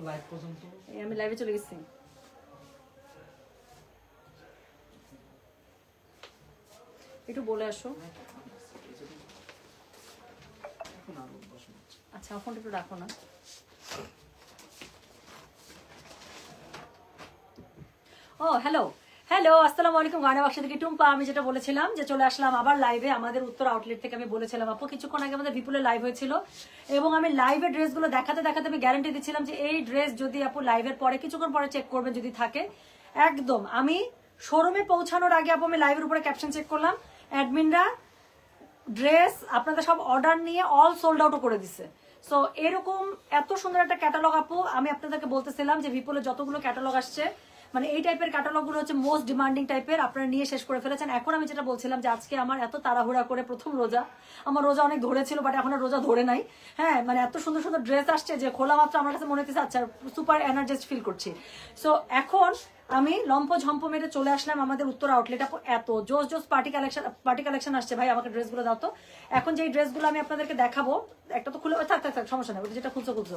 Live পর্যন্ত আমি লাইভে চলে গেছি। একটু বলে আসো। আচ্ছা ফোনটা একটু রাখো না। ও হ্যালো হ্যালো, আসসালামু আলাইকুম। গানা বাক্স থেকে টুম্পা। আমি যেটা বলেছিলাম যে চলে আসলাম আবার লাইভে আমাদের উত্তর আউটলেট থেকে। আমি বলেছিলাম আপু কিছুক্ষণ আগে আমাদের বিপুলের লাইভ হয়েছিল এবং আমি লাইভের ড্রেসগুলো দেখাতে দেখাতে আমি গ্যারান্টি দিচ্ছিলাম যে এই ড্রেস যদি আপু লাইভের পরে কিছুক্ষণ পরে চেক করবেন যদি থাকে একদম। আমি শোরুমে পৌঁছানোর আগে আপু আমি লাইভের উপরে ক্যাপশন চেক করলাম, অ্যাডমিনরা ড্রেস আপনাদের সব অর্ডার নিয়ে অল সোল্ড আউটও করে দিছে। সো এরকম এত সুন্দর একটা ক্যাটালগ আপু আমি আপনাদেরকে বলতেছিলাম যে বিপুলের যতগুলো ক্যাটালগ আসছে মানে এই টাইপের ক্যাটালগ গুলো হচ্ছে মোস্ট ডিমান্ডিং টাইপের, আপনারা নিয়ে শেষ করে ফেলেছেন। এখন আমি যেটা বলছিলাম যে আজকে আমার এত তাড়াহুড়া করে প্রথম রোজা, আমার রোজা অনেক ধরেছিল বাট এখন আর রোজা ধরে নাই। হ্যাঁ মানে এত সুন্দর সুন্দর ড্রেস আসছে যে খোলা মাত্র আমার কাছে মনে হচ্ছে আচ্ছা সুপার এনার্জেস্ট ফিল করছি। সো এখন আমি লম্প ঝম্প মেরে চলে আসলাম আমাদের উত্তর আউটলেট। এত জোস জোস পার্টি কালেকশন আসছে ভাই, আমাকে ড্রেসগুলো দাও তো। এখন যে ড্রেসগুলো আমি আপনাদেরকে দেখাবো একটা তো খুলে থাক সমস্যা নেই, ওটা যেটা খুলছো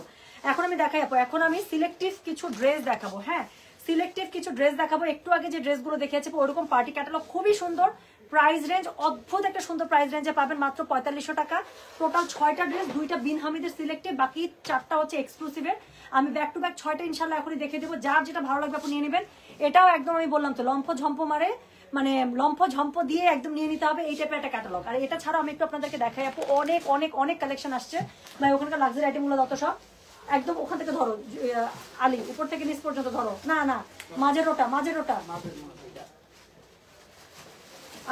এখন আমি দেখাই আপু। এখন আমি সিলেক্টিভ কিছু ড্রেস দেখাবো। হ্যাঁ সিলেক্টিভ কিছু ড্রেস দেখাবো। একটু আগে যে ড্রেসগুলো দেখিয়েছি ওরকম পার্টি ক্যাটালগ খুবই সুন্দর, প্রাইস রেঞ্জ অদ্ভুত একটা সুন্দর প্রাইস রেঞ্জে পাবেন মাত্র 4500 টাকা। টোটাল 6টা ড্রেস, 2টা বিন হামিদের সিলেক্টেড, বাকি 4টা হচ্ছে এক্সক্লুসিভের। আমি ব্যাক টু ব্যাক 6টা ইনশাল্লাহ এখনই দেখে দেবো, যার যেটা ভালো লাগবে আপনি নিয়ে নেবেন। এটাও একদম আমি বললাম তো লম্ফ ঝম্প মারে মানে লম্ফ ঝম্প দিয়ে একদম নিয়ে নিতে হবে এই টাইপের একটা ক্যাটালগ। আর এটা ছাড়াও আমি একটু আপনাদেরকে দেখাই আপু অনেক অনেক অনেক কালেকশন আসছে ভাই। ওখানকার লাক্সারি আইটেমগুলো যত সব একদম ওখান থেকে ধরো আলি উপর থেকে নিচ পর্যন্ত ধরো। না না মাঝের ওটা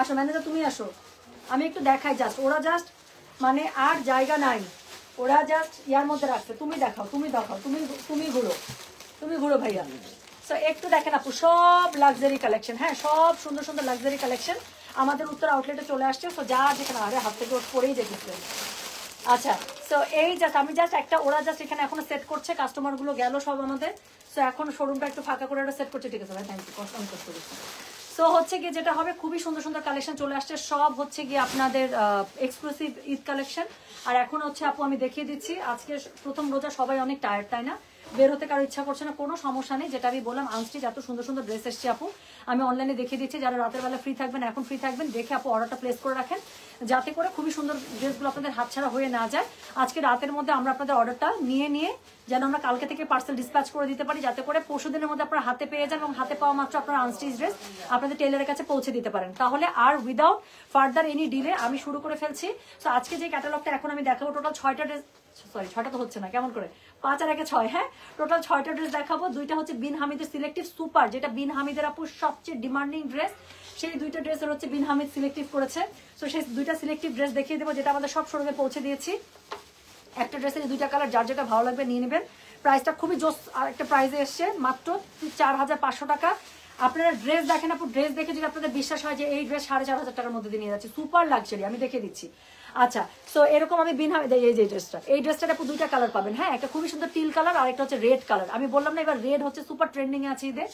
আসো ম্যানেজার তুমি আসো, আমি একটু দেখাই জাস্ট। ওরা জাস্ট মানে আর জায়গা নাই, ওরা জাস্ট ইয়ার মধ্যে রাখছে। তুমি দেখাও তুমি ঘুরো ভাইয়া। সো একটু দেখেন আপু সব লাক্সারি কালেকশন। হ্যাঁ সব সুন্দর সুন্দর লাক্সারি কালেকশন আমাদের উত্তর আউটলেটে চলে আসছে। সো যা যেখানে আরে হাত থেকে ওর পরেই দেখেছে। আচ্ছা সো এই জাস্ট আমি জাস্ট একটা ওরা জাস্ট এখানে এখনো সেট করছে, কাস্টমার গুলো গেল সব আমাদের। সো এখন শোরুমটা একটু ফাঁকা করে ওরা সেট করছে। ঠিক আছে ভাই থ্যাংক ইউ, কষ্ট করেছি। সো হচ্ছে গিয়ে যেটা হবে খুবই সুন্দর সুন্দর কালেকশন চলে আসছে, সব হচ্ছে গিয়ে আপনাদের এক্সক্লুসিভ ঈদ কালেকশন। আর এখন হচ্ছে আপু আমি দেখিয়ে দিচ্ছি, আজকে প্রথম রোজা সবাই অনেক টায়ার্ড তাই না, বের হতে কারো ইচ্ছা করছে না, কোনো সমস্যা নেই। যেটা আমি বললাম আনস্টিচ এত সুন্দর সুন্দর ড্রেস এসছে আপু, আমি অনলাইনে দেখিয়ে দিচ্ছি। যারা রাতের বেলা ফ্রি থাকবেন এখন ফ্রি থাকবেন, দেখে আপু অর্ডারটা প্লেস করে রাখেন যাতে করে খুবই সুন্দর ড্রেসগুলো আপনাদের হাতছাড়া হয়ে না যায়। আজকে রাতের মধ্যে আমরা আপনাদের অর্ডারটা নিয়ে যেন আমরা কালকে থেকে পার্সেল ডিসপ্যাচ করে দিতে পারি, যাতে করে পরশু দিনের মধ্যে আপনারা হাতে পেয়ে যান এবং হাতে পাওয়া মাত্র আপনারা আনস্টিচ ড্রেস আপনাদের টেলারের কাছে পৌঁছে দিতে পারেন। তাহলে আর উইদাউট ফার্দার এনি ডিলে আমি শুরু করে ফেলছি। তো আজকে যে ক্যাটালগটা এখন আমি দেখাবো টোটাল 6টা ড্রেস, সরি 6টা তো হচ্ছে না কেমন করে 5 আর 1 6, হ্যাঁ টোটাল 6টা ড্রেস দেখাবো। 2টা হচ্ছে বিন হামিদের সিলেক্টিভ সুপার, যেটা বিন হামিদের আপু সবচেয়ে ডিমান্ডিং ড্রেস, সেই 2টা ড্রেসের হচ্ছে বিন হামিদ সিলেক্টিভ করেছে। তো সেই 2টা সিলেক্টিভ ড্রেস দেখিয়ে দেবো যেটা আমাদের সব শোরুমে পৌঁছে দিয়েছি। একটা ড্রেসের 2টা কালার, যার যেটা ভালো লাগবে নিয়ে নেবেন। প্রাইসটা খুবই জোস আর একটা প্রাইসে এসছে মাত্র 4500 টাকা। আপনারা ড্রেস দেখেন আপু, ড্রেস দেখে যদি আপনাদের বিশ্বাস হয় যে এই ড্রেস 4500 টাকার মধ্যে দিয়ে নিয়ে যাচ্ছে, সুপার লাক্সারি আমি দেখে দিচ্ছি। আচ্ছা সো এরকম আমি বিন হামিদ এই যে ড্রেসটা আপু 2টা কালার পাবেন। হ্যাঁ একটা খুবই সুন্দর টিল কালার আর একটা হচ্ছে রেড কালার। আমি বললাম না এবার রেড হচ্ছে সুপার ট্রেন্ডিং এ আছে ঈদে।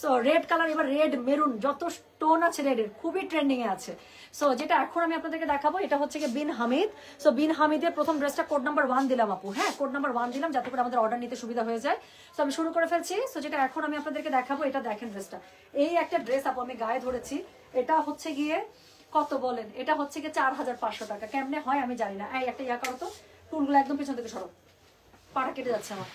সো রেড কালার এবার রেড মেরুন যত টোন আছে রেডের খুবই ট্রেন্ডিং এ আছে। সো যেটা এখন আমি আপনাদেরকে দেখাবো এটা হচ্ছে কি বিন হামিদ। সো বিন হামিদের প্রথম ড্রেসটা কোড নাম্বার 1 দিলাম আপু। হ্যাঁ কোড নাম্বার 1 দিলাম যাতে করে আমাদের অর্ডার নিতে সুবিধা হয়ে যায়। সো আমি শুরু করে ফেলছি। সো যেটা এখন আমি আপনাদেরকে দেখাবো এটা দেখেন ড্রেসটা, এই একটা ড্রেস আপু আমি গায়ে ধরেছি। এটা হচ্ছে গিয়ে কত বলেন, এটা হচ্ছে গিয়ে 4500 টাকা। কেমনে হয় আমি জানি না। এই একটা ইয়া করো তো, টুলগুলো একদম পেছন থেকে সরো, পাটা কেটে যাচ্ছে আমার।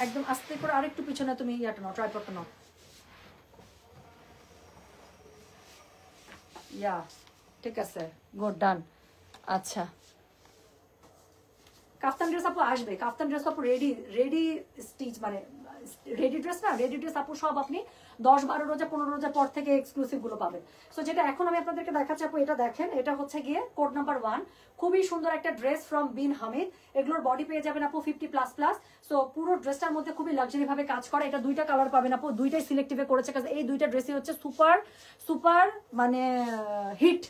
একদম আস্তে করে আরেকটু পিছনে তুমি ইয়াটা নাও, ট্রাইপডটা নাও। ইয়া ঠিক আছে গুড ডান। আচ্ছা কাফতান ড্রেস আপু আসবে, কাফতান ড্রেস আপু রেডি স্টিচ মানে রেডি ড্রেস না, রেডি ড্রেস আপু সব আপনি 10-12 রোজা 15 রোজা পর থেকে এক্সক্লুসিভ গুলো পাবেন। সো যেটা এখন আমি আপনাদেরকে দেখাচ্ছি আপু এটা দেখেন, এটা হচ্ছে গিয়ে কোড নাম্বার 1, খুবই সুন্দর একটা ড্রেস ফ্রম বিন হামিদ। এগুলোর বডি পেয়ে যাবেন আপু 50++। সো পুরো ড্রেসটার মধ্যে খুবই লাক্সারি ভাবে কাজ করা। এটা 2টা কালার পাবেন আপু, 2টাই সিলেক্টিভে করেছে কাজ। এই 2টা ড্রেসই হচ্ছে সুপার মানে হিট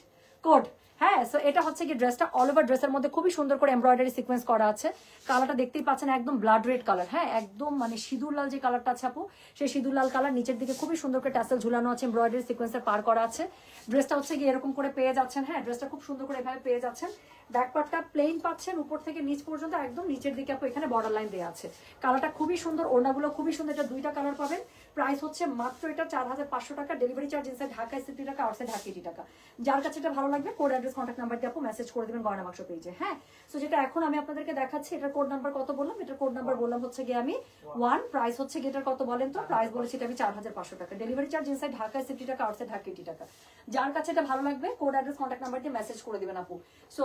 কোড। হ্যাঁ সো এটা হচ্ছে কি ড্রেসটা অল ওভার ড্রেসের মধ্যে খুবই সুন্দর করে এমব্রয়ডারি সিকোয়েন্স করা আছে। কালারটা দেখতেই পাচ্ছেন একদম ব্লাড রেড কালার। হ্যাঁ একদম মানে সিঁদুর লাল যে কালারটা আছে আপু, সেই সিঁদুর লাল কালার। নিচের দিকে খুবই সুন্দর করে ট্যাসেল ঝুলানো আছে, এমব্রয়ডারি সিকোয়েন্সের পার করা আছে। ড্রেসটা হচ্ছে কি এরকম করে পেয়ে যাচ্ছেন। হ্যাঁ ড্রেসটা খুব সুন্দর করে এভাবে পেয়ে যাচ্ছেন। ব্যাক পার্টটা প্লেন পাচ্ছেন উপর থেকে নিচ পর্যন্ত, একদম নিচের দিকে আপু এখানে বর্ডার লাইন দেওয়া আছে। কালারটা খুবই সুন্দর, ওড়নাগুলো খুবই সুন্দর। এটা 2টা কালার পাবেন। প্রাইস হচ্ছে মাত্র এটা 4500 টাকা। ডেলিভারি চার্জ ইনসাইড ঢাকা 60 টাকা, আউটসাইড ঢাকা 80 টাকা। যার কাছে এটা ভালো লাগবে কোড অ্যাড্রেস কন্ট্যাক্ট নাম্বার দিয়ে আপু মেসেজ করে দিবেন গয়না বাক্স পেজে। হ্যাঁ, সো যেটা এখন আমি আপনাদেরকে দেখাচ্ছি, এটার কোড নাম্বার কত বললাম? এটার কোড নাম্বার বললাম হচ্ছে গিয়ে আমি 1। প্রাইস হচ্ছে গিয়ে এটার কত বলেন তো? প্রাইস বলেছি এটা আমি 4500 টাকা। ডেলিভারি চার্জ ইনসাইড ঢাকা 60 টাকা, আউটসাইড ঢাকা 80 টাকা। যার কাছে এটা ভালো লাগবে কোড অ্যাড্রেস কন্ট্যাক্ট নাম্বার দিয়ে মেসেজ করে দিবেন আপু। সো